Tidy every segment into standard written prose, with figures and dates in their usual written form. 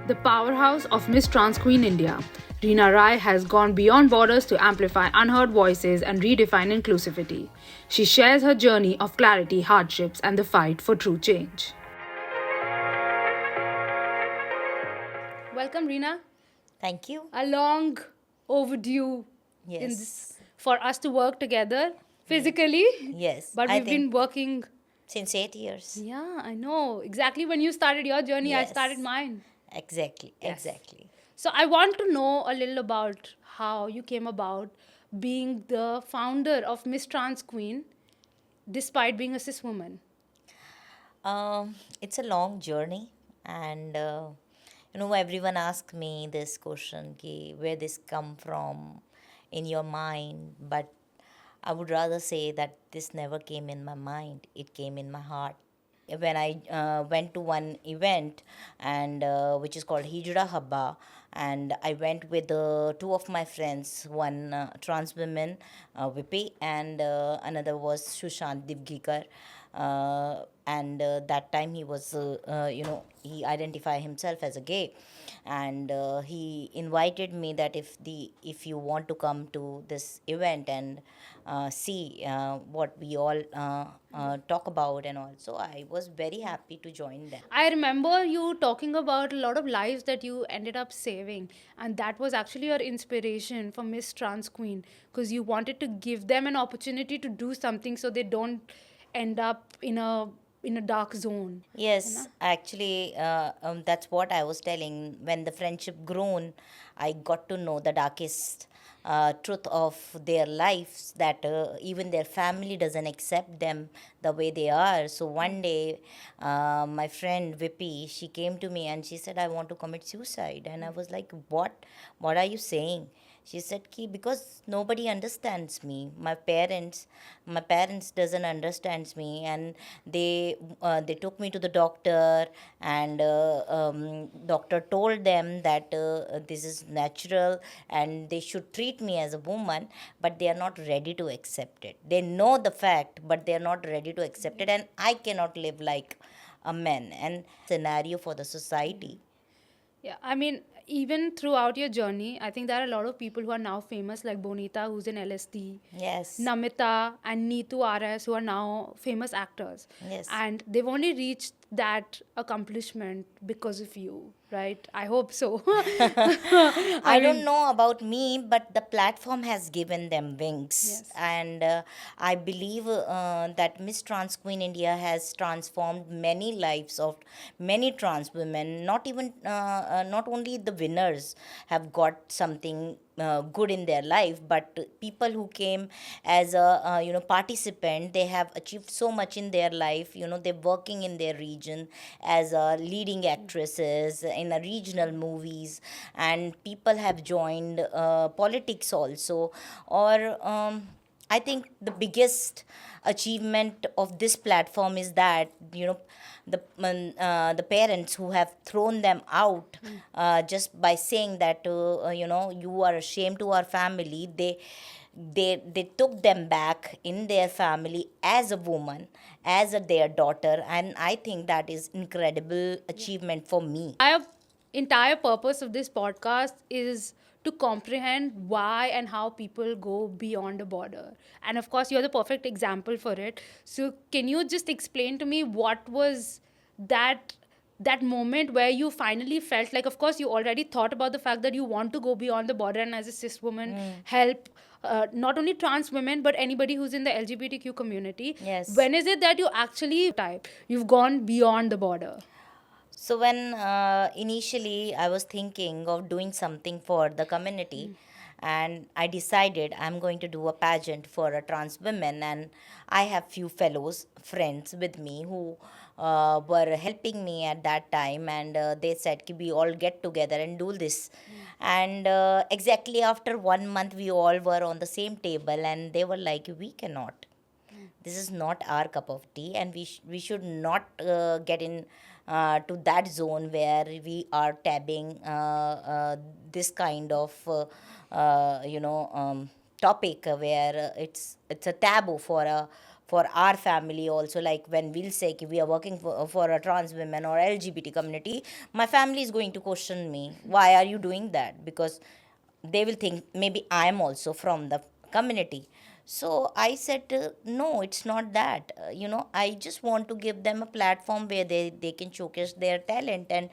The powerhouse of Miss TransQueen India, Reena Rai has gone beyond borders to amplify unheard voices and redefine inclusivity. She shares her journey of clarity, hardships, and the fight for true change. Welcome, Reena. Thank you. A long overdue in this Yes. for us to work together physically, Yes. but I we've been think working. since 8 years. Yeah, I know exactly when you started your journey. I started Yes. mine. Exactly. Yes. Exactly. So I want to know a little about how you came about being the founder of Miss Trans Queen, despite being a cis woman. It's a long journey, and everyone asks me this question, ki, where this come from in your mind, but I would rather say that this never came in my mind. It came in my heart. When I went to one event and which is called Hijra Habba, and I went with two of my friends, one trans woman, Vipi, and another was Shushant Divgikar. And that time he was, he identified himself as a gay, and he invited me that if you want to come to this event and see what we all talk about and all. So I was very happy to join them. I remember you talking about a lot of lives that you ended up saving, and that was actually your inspiration for Miss Trans Queen because you wanted to give them an opportunity to do something so they don't end up in a dark zone. Yes, actually, that's what I was telling. When the friendship grown, I got to know the darkest truth of their lives, that even their family doesn't accept them the way they are. So one day, my friend Vipi, she came to me and she said, "I want to commit suicide." And I was like, "What? What are you saying?" She said, "Ki, because nobody understands me. My parents doesn't understands me, and they took me to the doctor, and doctor told them that this is natural and they should treat me as a woman, but they are not ready to accept it. They know the fact, but they are not ready to accept it, and I cannot live like a man." And scenario for the society. Yeah, I mean, even throughout your journey, I think there are a lot of people who are now famous, like Bonita, who's in LSD, Yes. Namita, and Neetu RS, who are now famous actors. Yes. And they've only reached that accomplishment because of you, right? I hope so. I I don't mean, know about me, but the platform has given them wings. yes. And I believe that Miss Trans Queen India has transformed many lives of many trans women. Not only the winners have got something good in their life, but people who came as a participant, they have achieved so much in their life. They're working in their region as leading actresses in a regional movies, and people have joined politics also. Or I think the biggest achievement of this platform is that the parents who have thrown them out just by saying that you are ashamed to our family, they took them back in their family as a woman, as their daughter, and I think that is incredible achievement for me. Our entire purpose of this podcast is to comprehend why and how people go beyond a border. And of course, you're the perfect example for it. So, can you just explain to me what was that that moment where you finally felt like, of course, you already thought about the fact that you want to go beyond the border and as a cis woman help not only trans women but anybody who's in the LGBTQ community. Yes. When is it that you actually type you've gone beyond the border? So when initially I was thinking of doing something for the community, and I decided I'm going to do a pageant for a trans women, and I have few fellows friends with me who were helping me at that time, and they said, "Ki, we all get together and do this." And exactly after 1 month, we all were on the same table, and they were like, "We cannot, this is not our cup of tea, and we should not get in to that zone where we are tabbing this kind of topic where it's a taboo for for our family also. Like when we'll say ki we are working for a trans women or LGBT community, my family is going to question me, why are you doing that? Because they will think maybe I am also from the community. So I said, no, it's not that. I just want to give them a platform where they can showcase their talent. And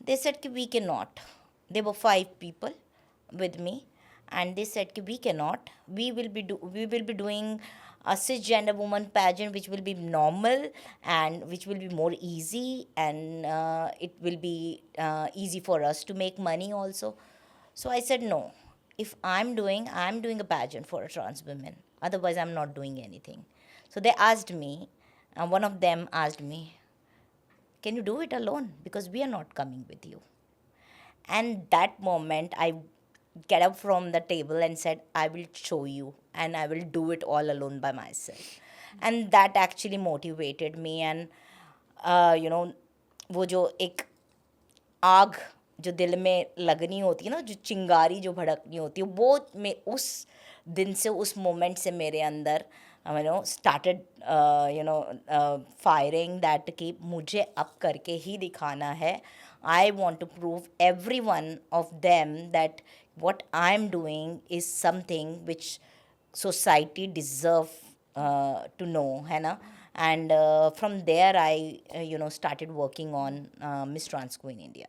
they said, ki, we cannot. There were 5 people with me, and they said, ki, we cannot. We will be doing a cisgender woman pageant, which will be normal and which will be more easy, and it will be easy for us to make money also. So I said, no. If I'm doing a pageant for a trans woman. Otherwise, I'm not doing anything. So they asked me, and one of them asked me, can you do it alone? Because we are not coming with you. And that moment, I get up from the table and said, I will show you, and I will do it all alone by myself. And that actually motivated me. And वो जो एक आग जो दिल में लगनी होती है ना, जो चिंगारी जो भड़कनी होती है, वो मैं उस दिन से, उस मोमेंट से मेरे अंदर started firing that कि मुझे अब करके ही दिखाना है. I want to prove every one of them that what I'm doing is something which society deserve to know, है ना. And from there I started working on Miss TransQueen India.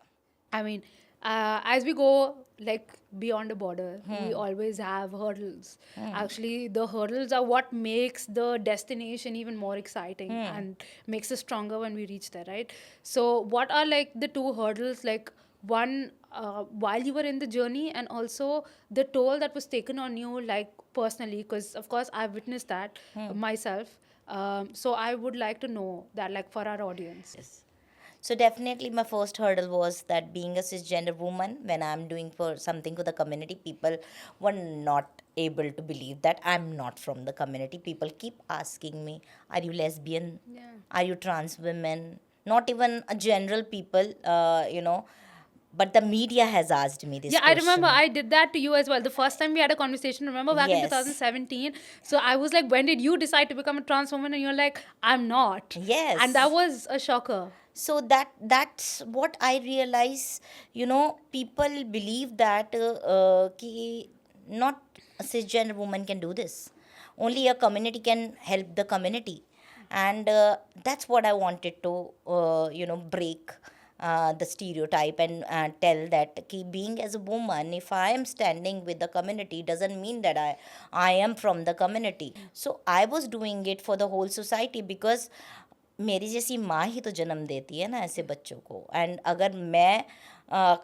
I mean, as we go like beyond the border, we always have hurdles. Actually, the hurdles are what makes the destination even more exciting and makes us stronger when we reach there, right? So, what are like the two hurdles? Like one, while you were in the journey, and also the toll that was taken on you, like personally, because of course I've witnessed that myself. So I would like to know that, like for our audience. Yes. So definitely my first hurdle was that being a cisgender woman, when I'm doing for something for the community, people were not able to believe that I'm not from the community. People keep asking me, are you lesbian? Yeah. Are you trans women? Not even a general people, but the media has asked me this Yeah, I question. remember I did that to you as well. The first time we had a conversation, remember back in Yes. 2017. So I was like, when did you decide to become a trans woman? And you're like, I'm not. Yes. And that was a shocker. So that's what I realize. People believe that ki not a cisgender woman can do this. Only a community can help the community. And that's what I wanted to break the stereotype, and tell that ki being as a woman, if I am standing with the community, doesn't mean that I am from the community. So I was doing it for the whole society, because मेरी जैसी माँ ही तो जन्म देती है ना ऐसे बच्चों को. एंड अगर मैं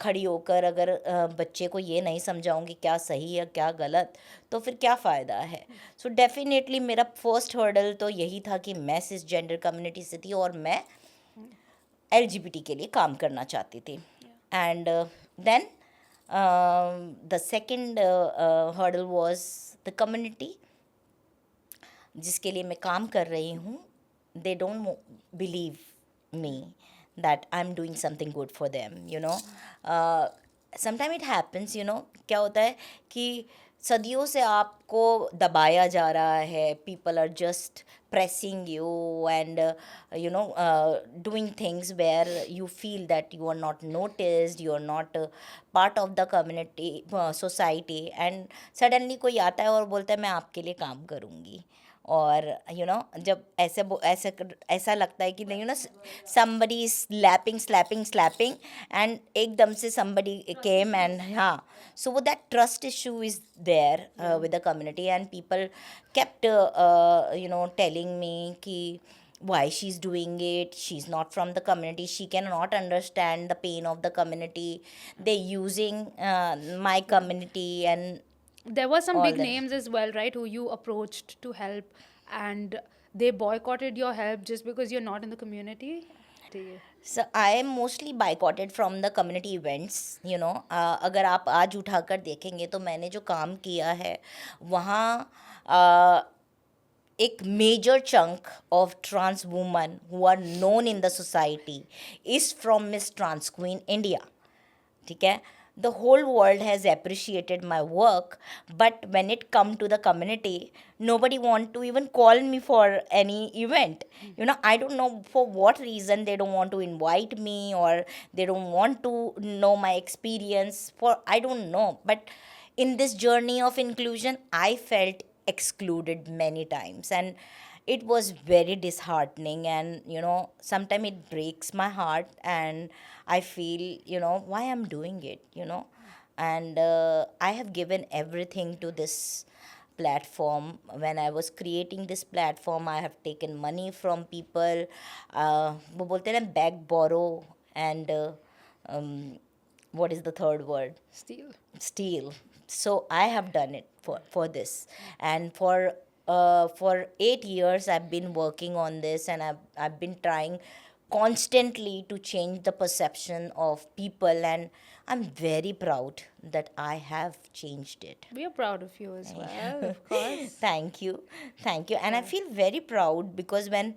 खड़ी होकर अगर बच्चे को ये नहीं समझाऊंगी क्या सही है क्या गलत, तो फिर क्या फ़ायदा है. सो डेफिनेटली मेरा फर्स्ट हर्डल तो यही था कि मैं सिस जेंडर कम्युनिटी से थी और मैं LGBT के लिए काम करना चाहती थी. And then the second hurdle was the community जिसके लिए मैं काम कर रही हूँ. They don't believe me that I'm doing something good for them. Sometimes it happens, क्या होता है कि सदियों से आपको दबाया जा रहा है. People are just pressing you and doing things where you feel that you are not noticed, you are not part of the community, society, and suddenly कोई आता है और बोलता है मैं आपके लिए काम करूँगी. और जब ऐसा लगता है कि नहीं somebody is slapping and एकदम से somebody came and हाँ, so that trust issue is there with the community, and people kept telling me कि why she's doing it, she's not from the community, she cannot understand the pain of the community, they using my community. And there were some all big that. names as well, right, who you approached to help, and they boycotted your help just because you're not in the community. So I am mostly boycotted from the community events. अगर आप आज उठाकर देखेंगे तो मैंने जो काम किया है वहाँ एक major chunk of trans women who are known in the society is from Miss TransQueen India. ठीक है. the whole world has appreciated my work, but when it come to the community, nobody want to even call me for any event. I don't know for what reason they don't want to invite me, or they don't want to know my experience, for I don't know. But in this journey of inclusion, I felt excluded many times, and it was very disheartening. And sometimes it breaks my heart, and I feel, why I'm doing it. And I have given everything to this platform. When I was creating this platform, I have taken money from people. वो बोलते हैं ना, beg, borrow, and what is the third word? Steal. So I have done it for this. And for 8 years I've been working on this, and I've been trying constantly to change the perception of people, and I'm very proud that I have changed it. We are proud of you as well, of course. Thank you. And I feel very proud because when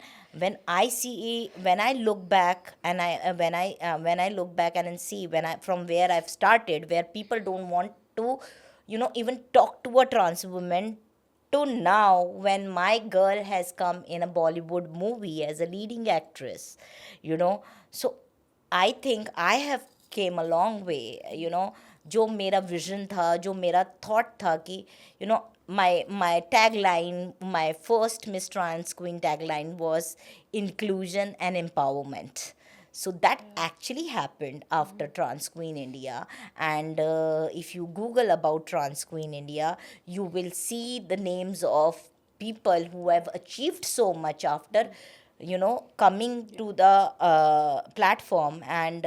I see, when I look back, and when I look back and then see, when I from where I've started, where people don't want to even talk to a trans woman, to now when my girl has come in a Bollywood movie as a leading actress. So I think I have came a long way. जो मेरा vision था, जो मेरा thought था कि my tagline, my first Miss TransQueen tagline was inclusion and empowerment. So that actually happened after TransQueen India. And if you Google about TransQueen India, you will see the names of people who have achieved so much after coming to the platform. And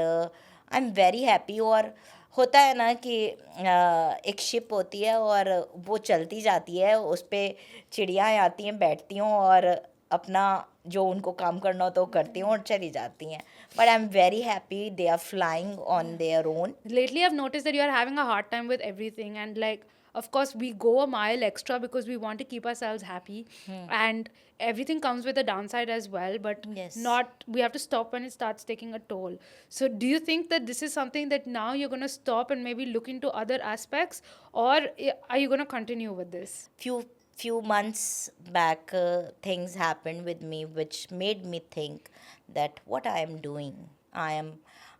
I'm very happy. और होता है ना कि एक ship होती है और वो चलती जाती है, उस पर चिड़ियाँ आती हैं, बैठती हैं और अपना जो उनको काम करना होता है वो करती हैं और चली जाती हैं. But I'm very happy they are flying on their own. Lately I've noticed that you are having a hard time with everything, and like, of course we go a mile extra because we want to keep ourselves happy, and everything comes with a downside as well, but Yes. not, we have to stop when it starts taking a toll. So do you think that this is something that now you're going to stop and maybe look into other aspects, or are you going to continue with this? Few months back, things happened with me which made me think that what I am doing, I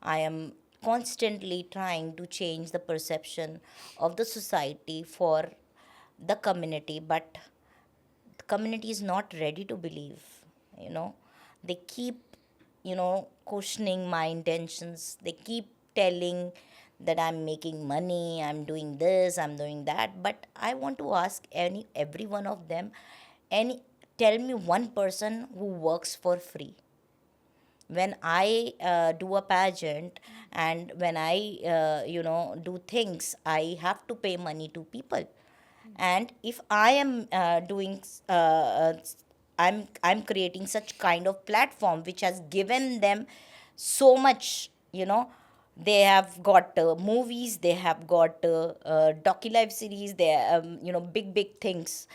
am constantly trying to change the perception of the society for the community, but the community is not ready to believe. They keep questioning my intentions. They keep telling that I'm making money, I'm doing this, I'm doing that. But I want to ask every one of them, tell me one person who works for free. When I do a pageant, and when I do things, I have to pay money to people. And if I am doing I'm creating such kind of platform which has given them so much. They have got movies, they have got docu-live series, they big things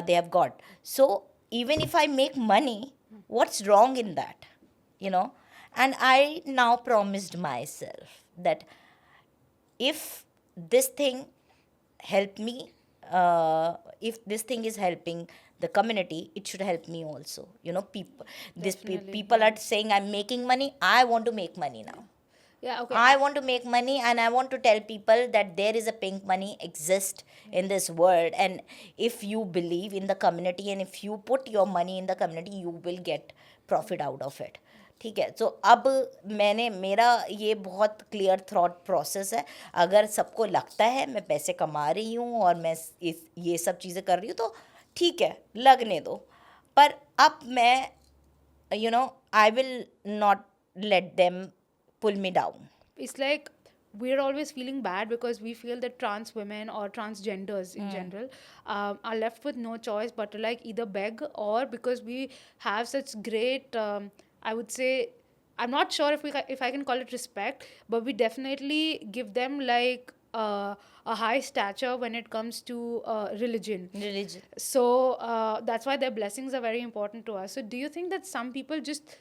they have got. So even if I make money, what's wrong in that? And I now promised myself that if this thing help me, if this thing is helping the community, it should help me also. People are saying I'm making money, I want to make money now. Yeah, okay. I want to make money, and I want to tell people that there is a pink money exist in this world, and if you believe in the community and if you put your money in the community, you will get profit out of it. ठीक है. तो अब मेरा ये बहुत clear thought process है. अगर सबको लगता है मैं पैसे कमा रही हूँ और मैं ये सब चीज़ें कर रही हूँ, तो ठीक है, लगने दो. पर अब मैं I will not let them pull me down. It's like we're always feeling bad because we feel that trans women or transgenders in general are left with no choice but to like either beg, or because we have such great I would say, I'm not sure if I can call it respect, but we definitely give them like a high stature when it comes to religion. So that's why their blessings are very important to us. So do you think that some people just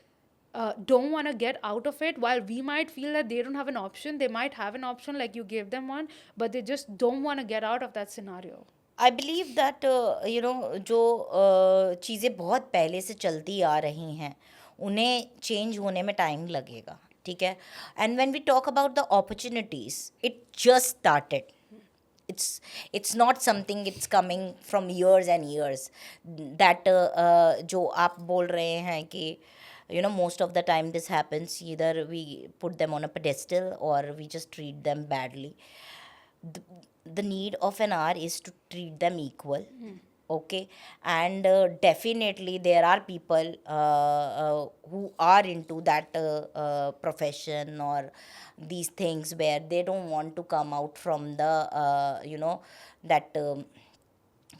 don't want to get out of it, while we might feel that they don't have an option. They might have an option, like you gave them one, but they just don't want to get out of that scenario. I believe that जो चीज़ें बहुत पहले से चलती आ रही हैं उन्हें change होने में टाइम लगेगा, ठीक है. And when we talk about the opportunities, it just started. it's not something it's coming from years and years that जो आप बोल रहे हैं कि most of the time this happens, either we put them on a pedestal or we just treat them badly. the, the need of an hour is to treat them equal. Okay. And definitely there are people who are into that profession or these things where they don't want to come out from the that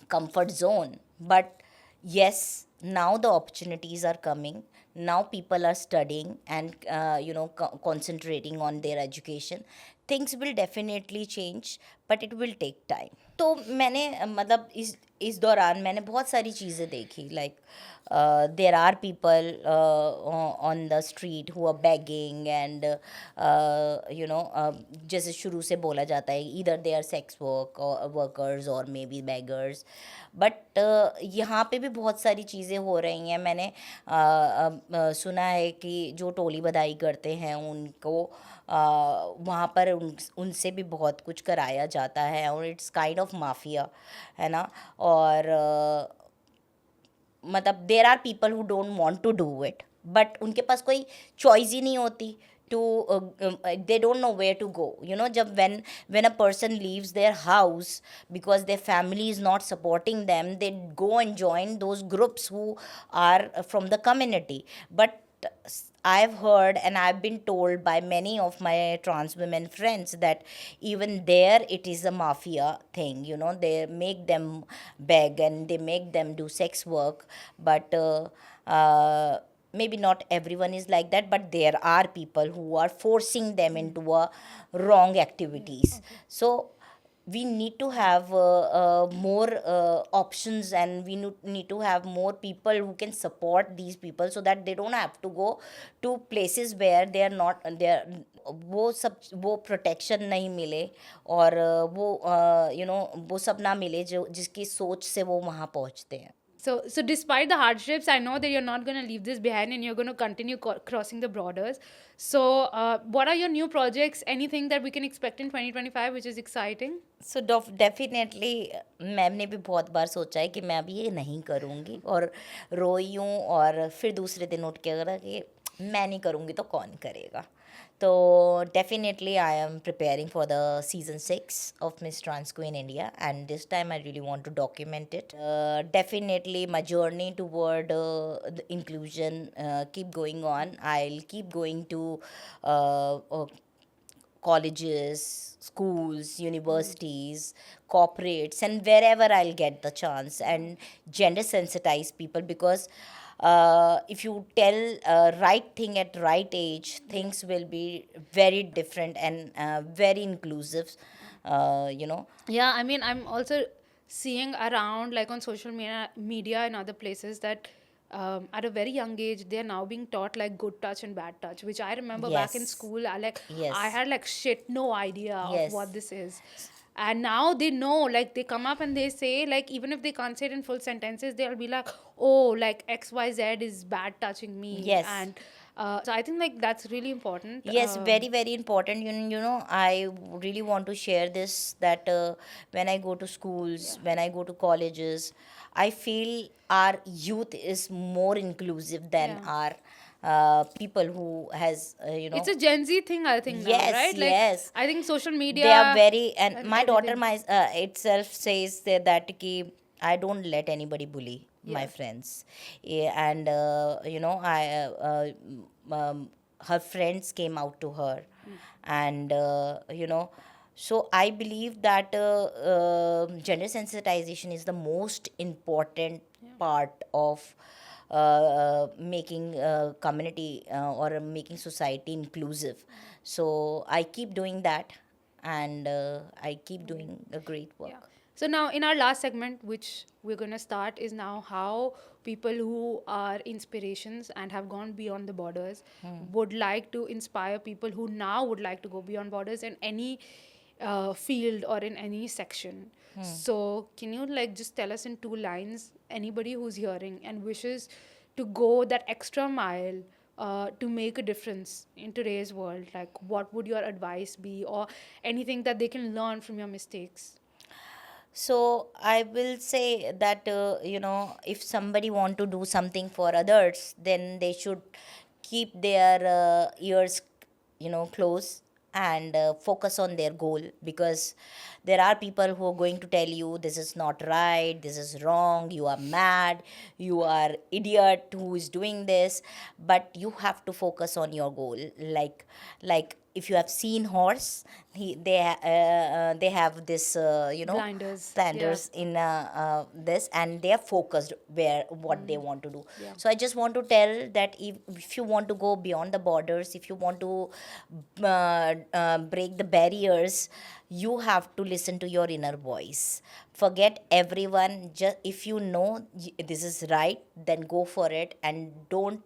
comfort zone. But yes, now the opportunities are coming. Now people are studying and concentrating on their education. Things will definitely change, but it will take time. तो मैंने मतलब इस दौरान मैंने बहुत सारी चीज़ें देखी. Like there are people on the street who are begging and जैसे शुरू से बोला जाता है either they are sex workers और मे बी बेगर्स. बट यहाँ पे भी बहुत सारी चीज़ें हो रही हैं. मैंने सुना है कि जो टोली बधाई करते हैं उनको वहाँ पर उनसे भी बहुत कुछ कराया जाता है और इट्स काइंड ऑफ माफिया, है ना. और मतलब there are people who don't want to do it, but उनके पास कोई चॉइस ही नहीं होती. to they don't know where to go. जब when a person leaves their house because their family is not supporting them, they go and join those groups who are from the community. But I've heard and I've been told by many of my trans women friends that even there it is a mafia thing. They make them beg and they make them do sex work. But maybe not everyone is like that, but there are people who are forcing them into a wrong activities. So we need to have more options, and we need to have more people who can support these people so that they don't have to go to places where they are not there. वो protection नहीं मिले और वो वो सब ना मिले जो जिसकी सोच से वो वहाँ पहुँचते हैं. So despite the hardships, I know that you're not going to leave this behind and you're going to continue crossing the borders. So what are your new projects? Anything that we can expect in 2025 which is exciting? So definitely ma'am ने भी बहुत बार सोचा है कि मैं अभी ये नहीं करूँगी और रोई हूँ और फिर दूसरे दिन उठ के अगर कि मैं नहीं करूँगी तो कौन करेगा. So definitely I am preparing for the season 6 of Miss TransQueen India, and this time I really want to document it. Definitely my journey toward the inclusion keep going on. I'll keep going to colleges, schools, universities, corporates, and wherever I'll get the chance, and gender sensitize people, because if you tell right thing at right age, things will be very different and very inclusive. Yeah, I mean, I'm also seeing around, like on social media and other places, that at a very young age they're now being taught like good touch and bad touch, which I remember back in Yes. school, Yes. I had like shit no idea of Yes. what this is. And now they know, like they come up and they say, like even if they can't say it in full sentences, they'll be like, oh, like XYZ is bad touching me. Yes. And so I think like that's really important. Yes, very, very important. I really want to share this, that when I go to schools, when I go to colleges, I feel our youth is more inclusive than Yeah. our people who has, It's a Gen Z thing, I think, now, Yes, right? Like, yes. I think social media. They are very, and and my daughter everything. itself says that ki, I don't let anybody bully my Yeah. friends. Yeah, and her friends came out to her, and so I believe that gender sensitization is the most important part of making community or making society inclusive. So I keep doing that, and I keep doing a great work. Yeah. So now in our last segment, which we're going to start, is now how people who are inspirations and have gone beyond the borders would like to inspire people who now would like to go beyond borders in any field or in any section. So can you like just tell us in 2 lines, anybody who's hearing and wishes to go that extra mile to make a difference in today's world, like what would your advice be, or anything that they can learn from your mistakes? So I will say that if somebody want to do something for others, then they should keep their ears close and focus on their goal, because there are people who are going to tell you this is not right, this is wrong, you are mad, you are idiot who is doing this. But you have to focus on your goal. Like if you have seen horse, they have this Blinders. planters in this, and they are focused where what they want to do. Yeah. So I just want to tell that if you want to go beyond the borders, if you want to break the barriers, you have to listen to your inner voice. Forget everyone. Just if you know this is right, then go for it, and don't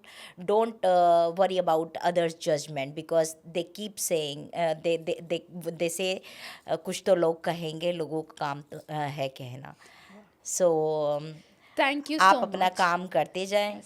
worry about others' judgment, because they keep saying they say कुछ तो लोग कहेंगे, लोगों का काम तो है कहना. So Thank you आप so अपना much. काम करते जाएं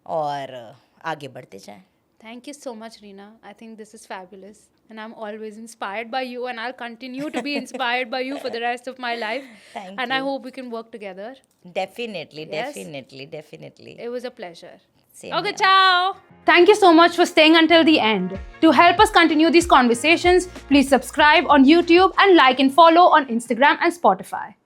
और आगे बढ़ते जाएं. Thank you so much, Reena. I think this is fabulous. And I'm always inspired by you, and I'll continue to be inspired by you for the rest of my life. Thank and I you. hope we can work together. Definitely, Yes. definitely. It was a pleasure. Same Okay, here. ciao. Thank you so much for staying until the end. To help us continue these conversations, please subscribe on YouTube and like and follow on Instagram and Spotify.